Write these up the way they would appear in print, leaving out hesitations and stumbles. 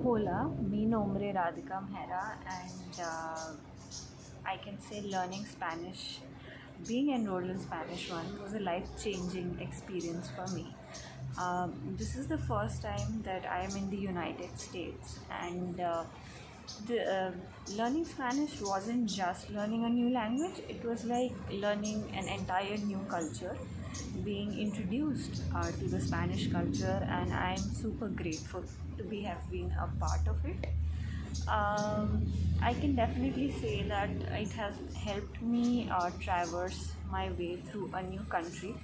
Hola, mi nombre Radhika Mehra, and I can say learning Spanish, being enrolled in Spanish 1 was a life-changing experience for me. This is the first time that I am in the United States, and the learning Spanish wasn't just learning a new language; it was like learning an entire new culture, being introduced to the Spanish culture, and I'm super grateful to be have been a part of it. I can definitely say that it has helped me traverse my way through a new country.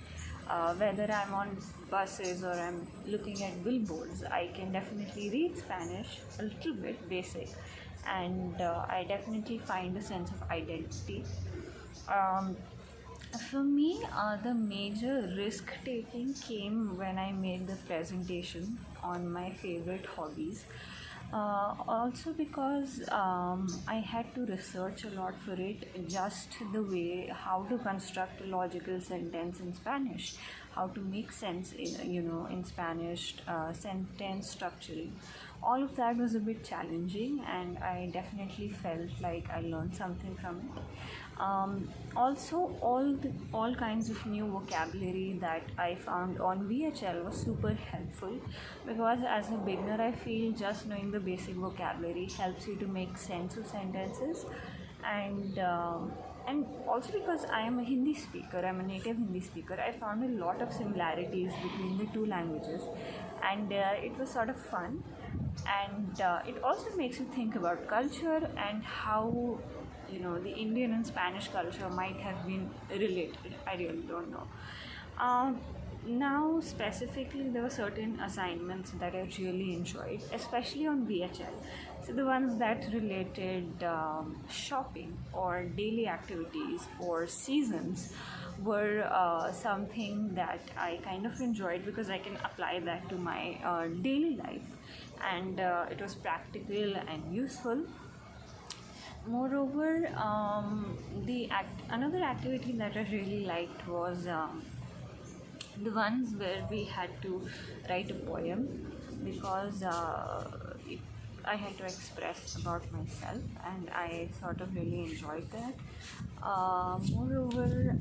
Whether I'm on buses or I'm looking at billboards, I can definitely read Spanish a little bit basic, and I definitely find a sense of identity. Um, for me, the major risk taking came when I made the presentation on my favorite hobbies. Also, because I had to research a lot for it, just the way how to construct a logical sentence in Spanish, how to make sense in Spanish, sentence structuring. All of that was a bit challenging, and I definitely felt like I learned something from it. Also, all kinds of new vocabulary that I found on VHL was super helpful, because as a beginner I feel just knowing the basic vocabulary helps you to make sense of sentences. And also because I am a Hindi speaker, I'm a native Hindi speaker, I found a lot of similarities between the two languages, and it was sort of fun. And it also makes you think about culture and how the Indian and Spanish culture might have been related. I really don't know. um, Now specifically, there were certain assignments that I really enjoyed, especially on VHL. So the ones that related shopping or daily activities or seasons were something that I kind of enjoyed, because I can apply that to my daily life, and it was practical and useful. Moreover, another activity that I really liked was the ones where we had to write a poem, because I had to express about myself, and I sort of really enjoyed that. Moreover,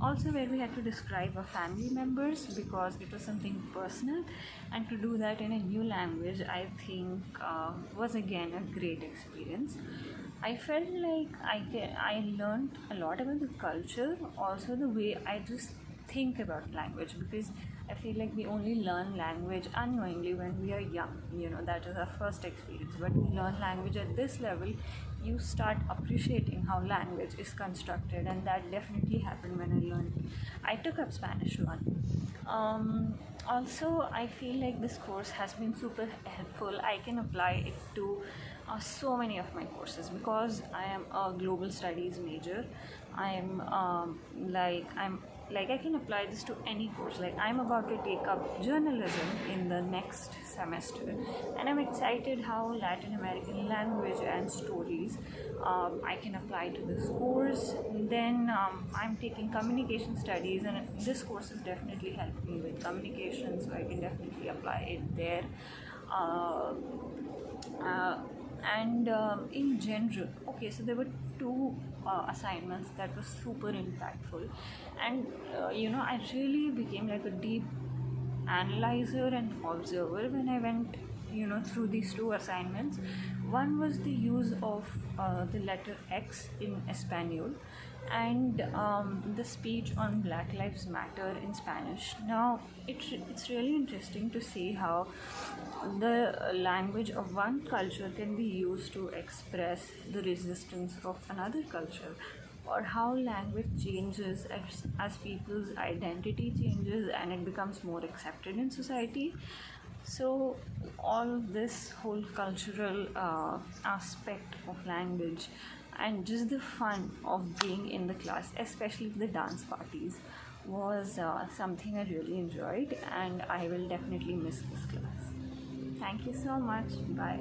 also where we had to describe our family members, because it was something personal, and to do that in a new language, I think was again a great experience. I felt like I learned a lot about the culture, also the way I just think about language, because I feel like we only learn language unknowingly when we are young. That is our first experience. But we learn language at this level, you start appreciating how language is constructed, and that definitely happened when I learned. I took up Spanish 1. Also, I feel like this course has been super helpful. I can apply it to so many of my courses, because I am a global studies major. I'm I can apply this to any course. Like, I'm about to take up journalism in the next semester, and I'm excited how Latin American language and stories I can apply to this course. Then I'm taking communication studies, and this course has definitely helped me with communication, so I can definitely apply it there. Uh, uh, and In general, okay, so there were two assignments that were super impactful, and I really became like a deep analyzer and observer when I went through these two assignments. One was the use of the letter X in Espanol, and the speech on Black Lives Matter in Spanish. Now, it's really interesting to see how the language of one culture can be used to express the resistance of another culture, or how language changes as people's identity changes and it becomes more accepted in society. So, all this whole cultural aspect of language, and just the fun of being in the class, especially the dance parties, was something I really enjoyed, and I will definitely miss this class. Thank you so much. Bye.